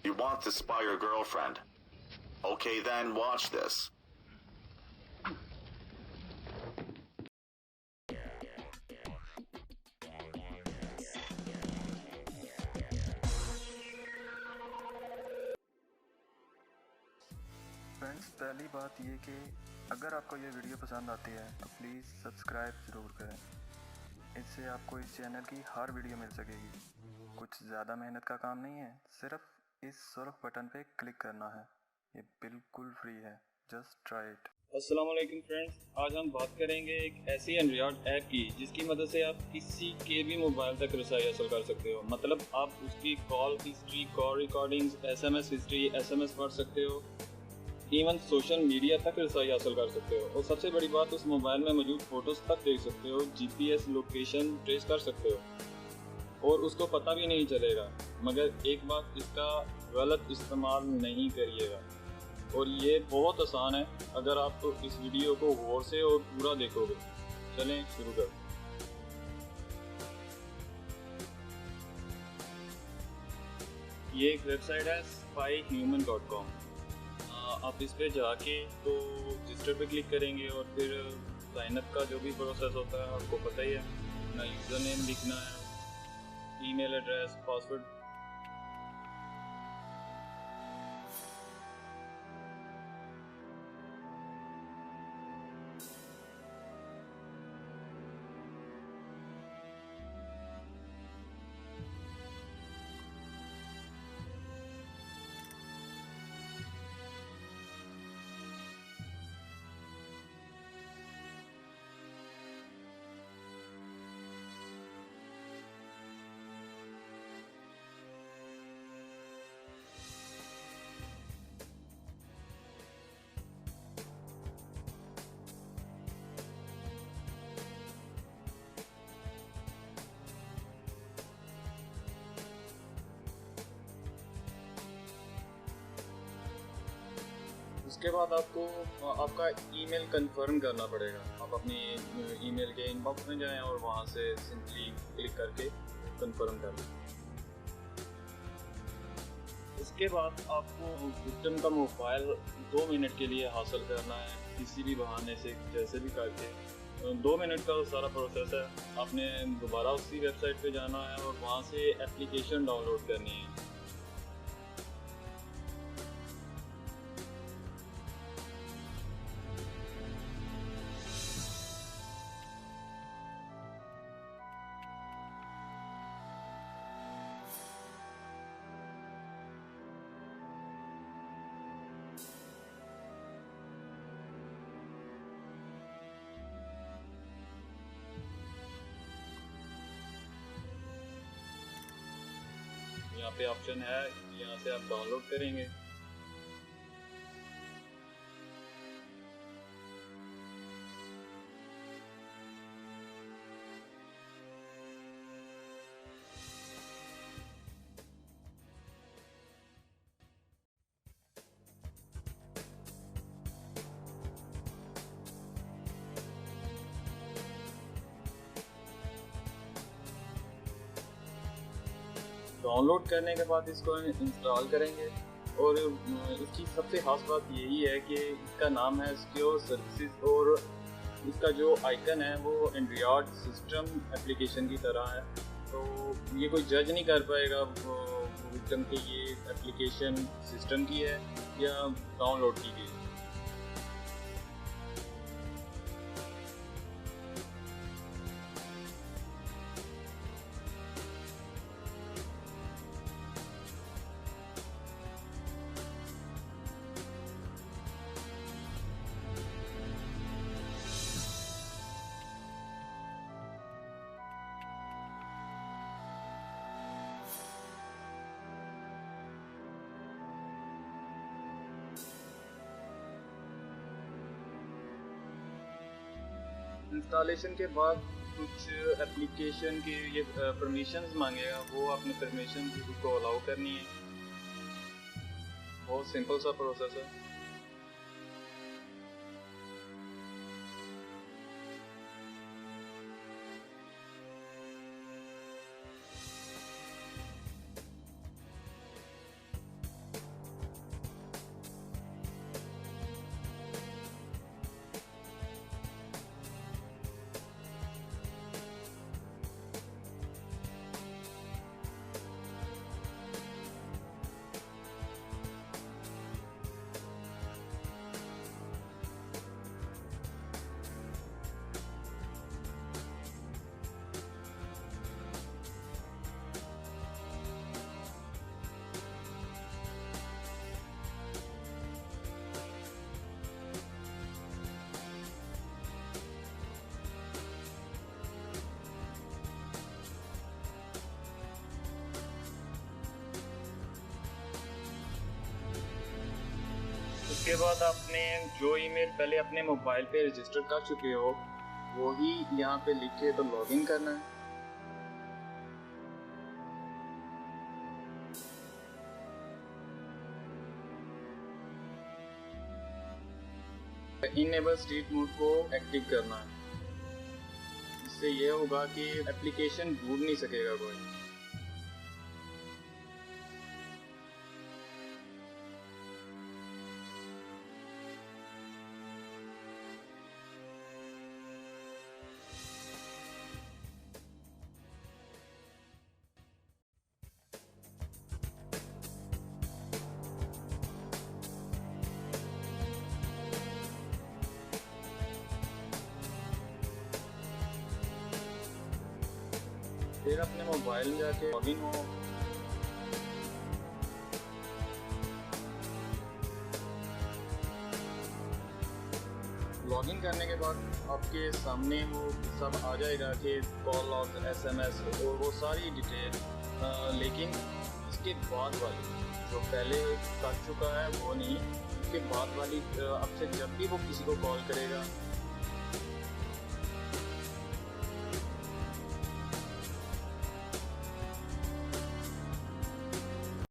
You want to spy your girlfriend. Okay then, watch this. Friends, पहली बात ये कि अगर आपको ये वीडियो पसंद आती है तो प्लीज़ सब्सक्राइब ज़रूर करें। इससे आपको इस चैनल की हर वीडियो मिल सकेगी। कुछ ज़्यादा मेहनत का काम नहीं है, सिर्फ इस सुर्ख बटन पे क्लिक करना है। ये बिल्कुल फ्री है, जस्ट ट्राई इट। अस्सलाम वालेकुम फ्रेंड्स, आज हम बात करेंगे एक ऐसी एंड्रॉयड ऐप की जिसकी मदद से आप किसी के भी मोबाइल तक रसाई हासिल कर सकते हो। मतलब आप उसकी call history, call recordings, SMS history, SMS पढ़ सकते हो, इवन सोशल मीडिया तक रसाई हासिल कर सकते हो। और सबसे बड़ी बात, उस मोबाइल में मौजूद फ़ोटोज़ तक देख सकते हो, जीपीएस लोकेशन ट्रेस कर सकते हो और उसको पता भी नहीं चलेगा। मगर एक बात, इसका गलत इस्तेमाल नहीं करिएगा। और ये बहुत आसान है अगर आप तो इस वीडियो को गौर से और पूरा देखोगे। चलें शुरू कर। ये एक वेबसाइट है spyhuman.com। आप इस पे जाके तो रजिस्टर पे क्लिक करेंगे और फिर साइन अप का जो भी प्रोसेस होता है आपको पता ही है। अपना यूज़र नेम लिखना है, ईमेल एड्रेस, पासवर्ड। उसके बाद आपको आपका ईमेल कंफर्म करना पड़ेगा। आप अपनी ईमेल के इनबॉक्स में जाएं और वहां से सिंपली क्लिक करके कंफर्म कर लें। इसके बाद आपको विक्टिम का मोबाइल 2 मिनट के लिए हासिल करना है, किसी भी बहाने से, जैसे भी करके। 2 मिनट का सारा प्रोसेस है। आपने दोबारा उसी वेबसाइट पे जाना है और वहाँ से एप्लीकेशन डाउनलोड करनी है। यहाँ पे ऑप्शन है, यहाँ से आप डाउनलोड करेंगे। डाउनलोड करने के बाद इसको इंस्टॉल करेंगे और इसकी सबसे खास बात यही है कि इसका नाम है सिक्योर सर्विसेज और इसका जो आइकन है वो एंड्रॉयड सिस्टम एप्लीकेशन की तरह है। तो ये कोई जज नहीं कर पाएगा विक्टिम कि ये एप्लीकेशन सिस्टम की है या डाउनलोड की गई। इंस्टॉलेशन के बाद कुछ एप्लीकेशन के ये परमिशंस मांगेगा, वो आपने परमिशन को अलाउ करनी है। बहुत सिंपल सा प्रोसेस है। उसके बाद आपने जो ईमेल पहले अपने मोबाइल पे रजिस्टर कर चुके हो वही यहाँ पे लिख के तो लॉगिन करना है। इनेबल स्लीप मोड को एक्टिव करना है। इससे ये होगा कि एप्लीकेशन ढूंढ नहीं सकेगा कोई। फिर अपने मोबाइल में जाके लॉगिन हो। लॉगिन करने के बाद आपके सामने वो सब आ जाएगा कि कॉल लॉग, एसएमएस और वो सारी डिटेल, लेकिन इसके बाद वाली जो पहले कर चुका है वो नहीं, इसके बाद वाली आपसे जब भी वो किसी को कॉल करेगा